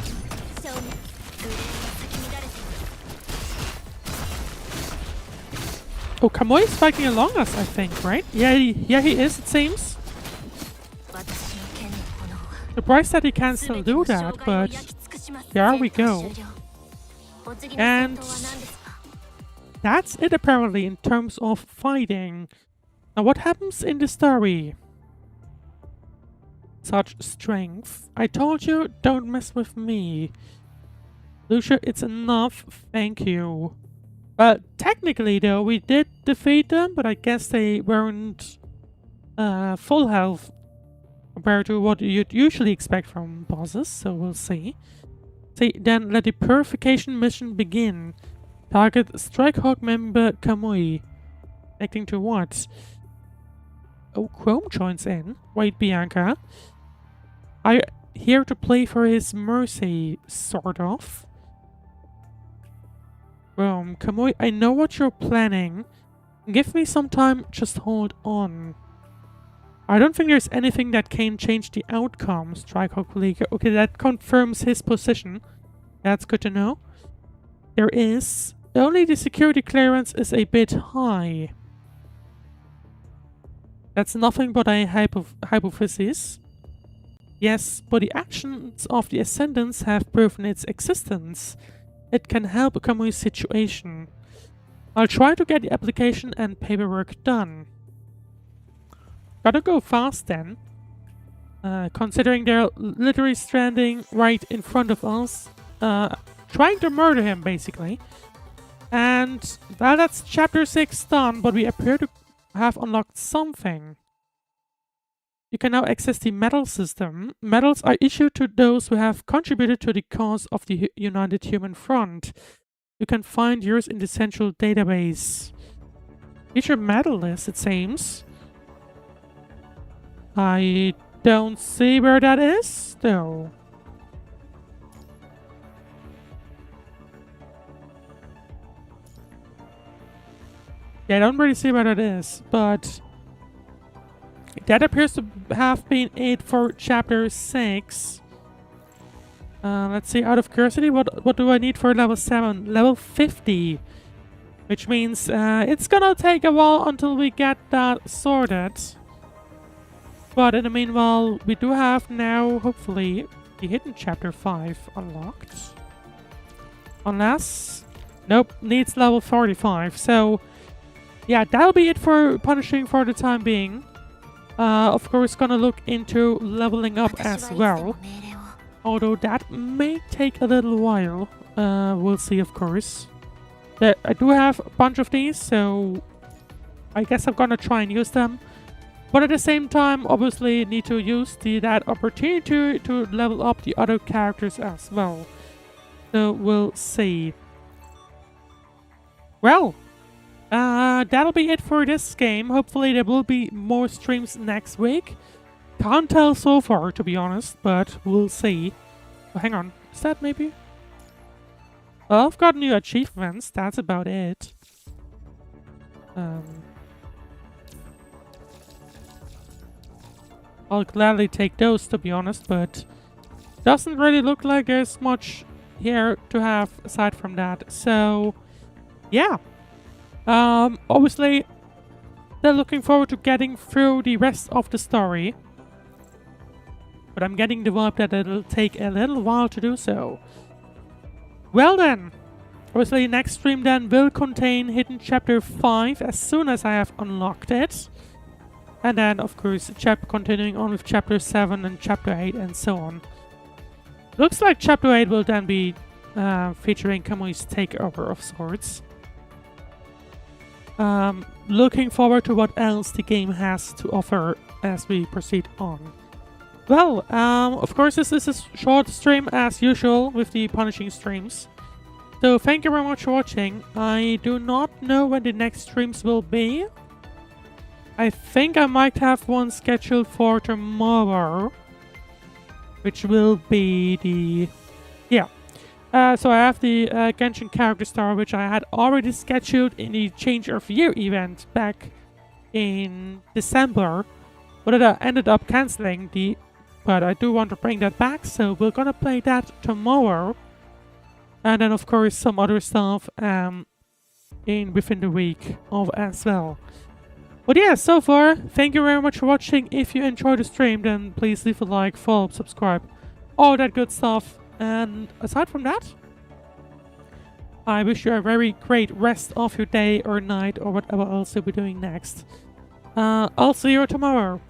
Speaker 1: Oh, Kamui is fighting along us, I think, right? Yeah, he is, it seems. Surprised that he can still do that, but there we go. And that's it apparently in terms of fighting. Now what happens in the story? Such strength. I told you, don't mess with me. Lucia, it's enough, thank you. Well, technically though, we did defeat them, but I guess they weren't full health compared to what you'd usually expect from bosses, so we'll see. Then let the purification mission begin. Target Strikehawk member Kamui. Connecting to what? Oh, Chrome joins in. Wait, Bianca. Are you here to play for his mercy, sort of? Kamui, I know what you're planning. Give me some time, just hold on. I don't think there's anything that can change the outcome, Strikehawk League. Okay, that confirms his position. That's good to know. There is. Only the security clearance is a bit high. That's nothing but a hypothesis. Yes, but the actions of the Ascendants have proven its existence. It can help Kamui's situation. I'll try to get the application and paperwork done. Gotta go fast then. Considering they're literally standing right in front of us. Trying to murder him, basically. And, well, that's chapter 6 done, but we appear to have unlocked something. You can now access the medal system. Medals are issued to those who have contributed to the cause of the United Human Front. You can find yours in the central database. Feature medal list, it seems. I don't see where that is, though. Yeah, I don't really see where that is, but that appears to have been it for chapter 6. Let's see, out of curiosity, what do I need for level 7? Level 50. Which means it's gonna take a while until we get that sorted. But in the meanwhile, we do have now, hopefully, the hidden chapter 5 unlocked. Unless... Nope, needs level 45. So, yeah, that'll be it for punishing for the time being. Of course, gonna look into leveling up as well. Although that may take a little while. We'll see, of course. I do have a bunch of these, so I guess I'm gonna try and use them. But at the same time, obviously need to use that opportunity to level up the other characters as well. So we'll see. Well, that'll be it for this game. Hopefully there will be more streams next week. Can't tell so far, to be honest, but we'll see. Oh, hang on, is that maybe? Well, I've got new achievements, that's about it. I'll gladly take those, to be honest, but doesn't really look like there's much here to have aside from that. So, yeah. Obviously, they're looking forward to getting through the rest of the story. But I'm getting the vibe that it'll take a little while to do so. Well then, obviously next stream then will contain Hidden Chapter 5 as soon as I have unlocked it. And then, of course, continuing on with Chapter 7 and Chapter 8 and so on. Looks like Chapter 8 will then be featuring Kamui's takeover of sorts. Looking forward to what else the game has to offer as we proceed on. Well, of course this is a short stream as usual with the punishing streams. So thank you very much for watching. I do not know when the next streams will be. I think I might have one scheduled for tomorrow, which will be the... yeah. So I have the Genshin Character Star, which I had already scheduled in the Change of Year event back in December, but I ended up cancelling but I do want to bring that back, so we're gonna play that tomorrow. And then of course some other stuff within the week as well. But yeah, so far, thank you very much for watching. If you enjoyed the stream, then please leave a like, follow, subscribe, all that good stuff. And aside from that, I wish you a very great rest of your day or night or whatever else you'll be doing next. I'll see you tomorrow.